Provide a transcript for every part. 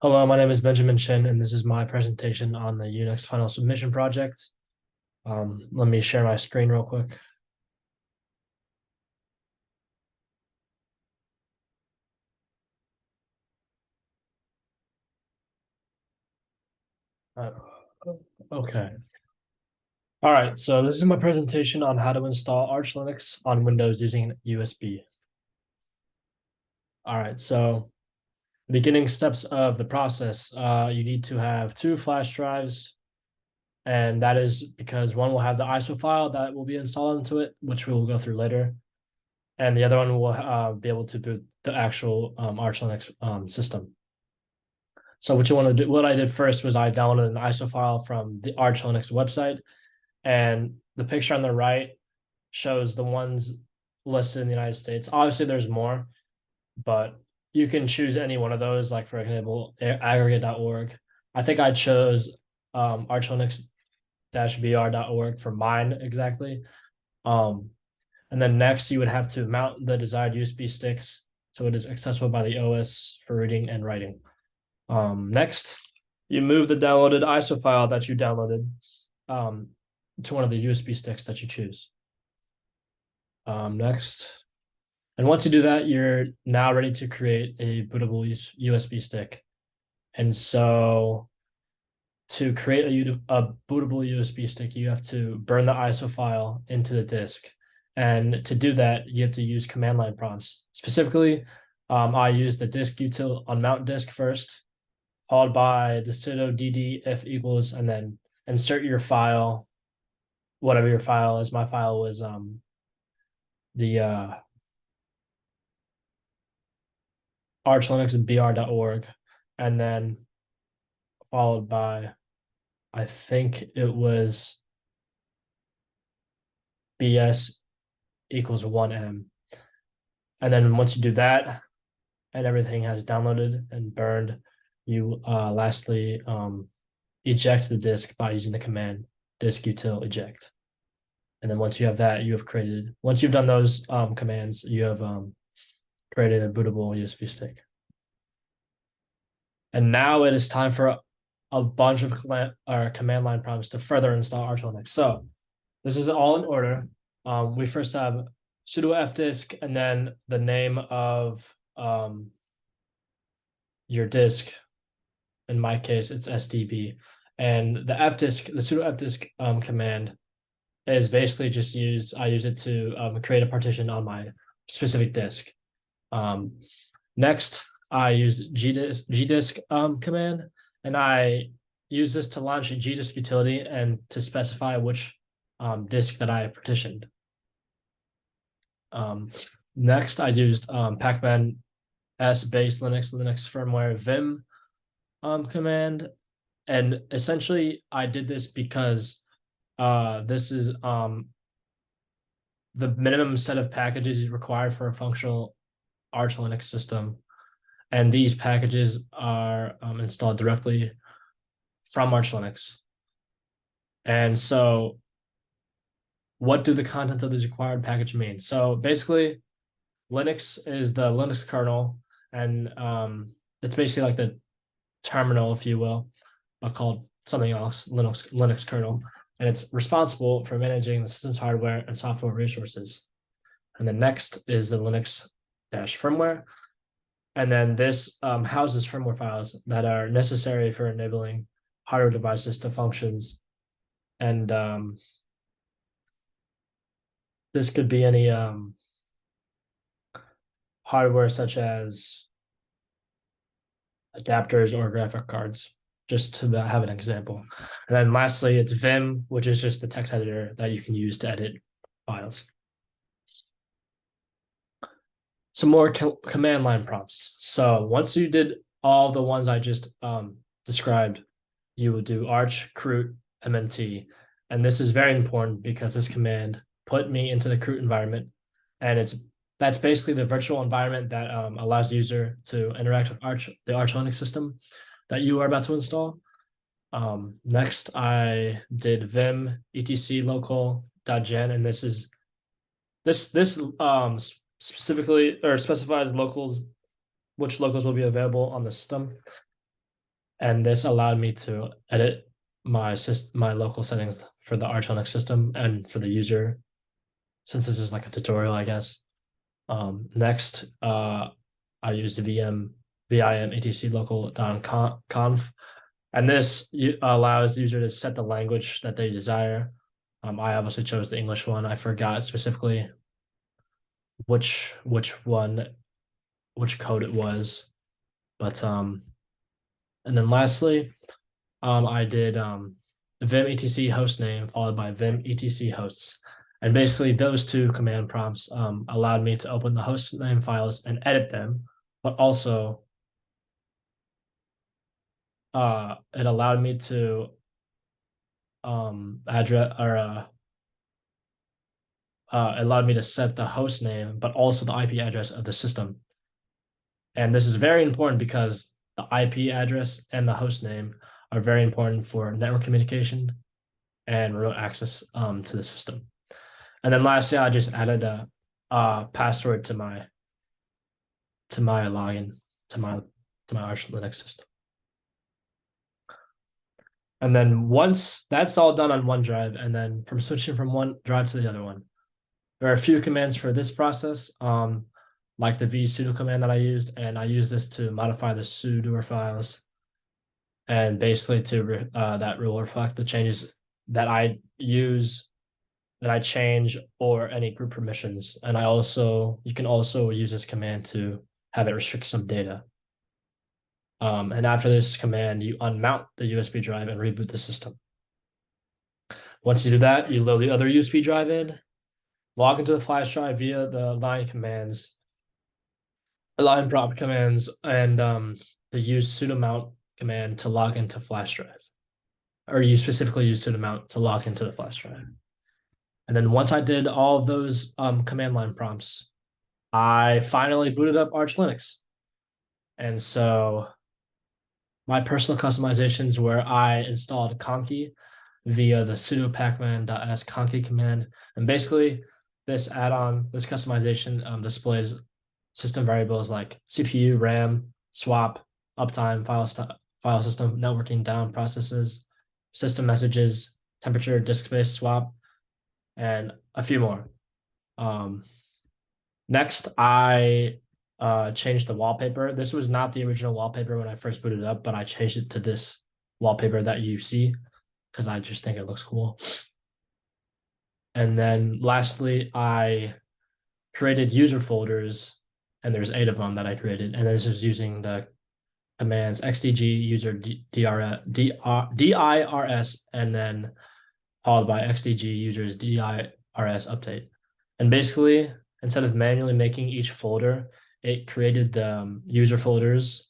Hello, my name is Benjamin Shin, and this is my presentation on the Unix final submission project. Let me share my screen real quick. Uh, okay. All right, so this is my presentation on how to install Arch Linux on Windows using USB. All right, so beginning steps of the process, you need to have two flash drives, and that is because one will have the ISO file that will be installed into it, which we will go through later, and the other one will be able to boot the actual Arch Linux system. So what you want to do, what I did first was I downloaded an ISO file from the Arch Linux website, and the picture on the right shows the ones listed in the United States. Obviously, there's more, but you can choose any one of those, like for example, aggregate.org. I think I chose Arch Linux-br.org for mine exactly. Um, and then next, you would have to mount the desired USB sticks so it is accessible by the OS for reading and writing. Next, you move the downloaded ISO file that you downloaded to one of the USB sticks that you choose. Next, and once you do that, you're now ready to create a bootable USB stick. And so to create a bootable USB stick, you have to burn the ISO file into the disk. And to do that, you have to use command line prompts. Specifically, I use the disk util on mount disk first, followed by the sudo dd if equals, and then insert your file, whatever your file is. My file was the archlinux.br.org, and then followed by, I think it was bs equals 1m. And then once you do that and everything has downloaded and burned, you lastly eject the disk by using the command disk util eject. And then once you have that, once you've done those commands, you have created a bootable USB stick. And now it is time for a bunch of command line prompts to further install Arch Linux. So this is all in order. We first have sudo fdisk and then the name of your disk. In my case, it's SDB. And the sudo fdisk command is basically just I use it to create a partition on my specific disk. Next, I use gdisk command, and I use this to launch a gdisk utility and to specify which disk that I partitioned. Next, I used pacman s base Linux firmware vim command, and essentially I did this because this is the minimum set of packages required for a functional Arch Linux system. And these packages are installed directly from Arch Linux. And so what do the contents of this required package mean? So basically, Linux is the Linux kernel, and it's basically like the terminal, if you will, called something else, Linux kernel. And it's responsible for managing the system's hardware and software resources. And then next is the Linux firmware. And then this houses firmware files that are necessary for enabling hardware devices to functions. And this could be any hardware such as adapters or graphic cards, just to have an example. And then lastly, it's Vim, which is just the text editor that you can use to edit files. Some more command line prompts. So once you did all the ones I just described, you would do arch croot mmt. And this is very important because this command put me into the croot environment. And that's basically the virtual environment that allows the user to interact with the Arch Linux system that you are about to install. Next, I did vim etc local.gen, and this specifically or specifies which locals will be available on the system. And this allowed me to edit my local settings for the Arch Linux system and for the user, since this is like a tutorial, I guess. Next, I used vim etc local.conf, and this allows the user to set the language that they desire. I obviously chose the English one. I forgot specifically which code it was, but and then lastly, I did vim etc host name followed by vim etc hosts. And basically those two command prompts allowed me to open the host name files and edit them, but also it allowed me to address or allowed me to set the host name, but also the IP address of the system. And this is very important because the IP address and the host name are very important for network communication and remote access to the system. And then lastly, I just added a password to my login to my Arch Linux system. And then once that's all done on one drive, and then from switching from one drive to the other one, there are a few commands for this process, like the vsudo command that I used, and I use this to modify the sudo files, and basically to that will reflect the changes that I use, that I change, or any group permissions. And you can also use this command to have it restrict some data. And after this command, you unmount the USB drive and reboot the system. Once you do that, you load the other USB drive in, log into the flash drive via the line prompt commands, and the use sudo mount command to log into flash drive, or you specifically use sudo mount to log into the flash drive. And then once I did all of those command line prompts, I finally booted up Arch Linux. And so my personal customizations were I installed conky via the sudo pacman.s conky command. And basically this add-on, this customization displays system variables like CPU, RAM, swap, uptime, file system, networking down processes, system messages, temperature, disk space swap, and a few more. Next, I changed the wallpaper. This was not the original wallpaper when I first booted it up, but I changed it to this wallpaper that you see because I just think it looks cool. And then lastly, I created user folders, and there's 8 of them that I created. And this is using the commands xdg user dirs, and then followed by xdg users dirs update. And basically, instead of manually making each folder, it created the user folders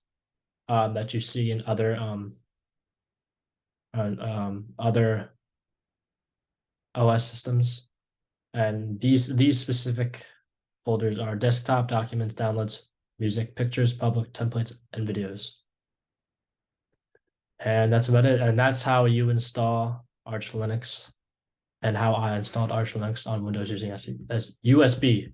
that you see in other OS systems. And these specific folders are desktop, documents, downloads, music, pictures, public, templates, and videos. And that's about it. And that's how you install Arch Linux, and how I installed Arch Linux on Windows using USB.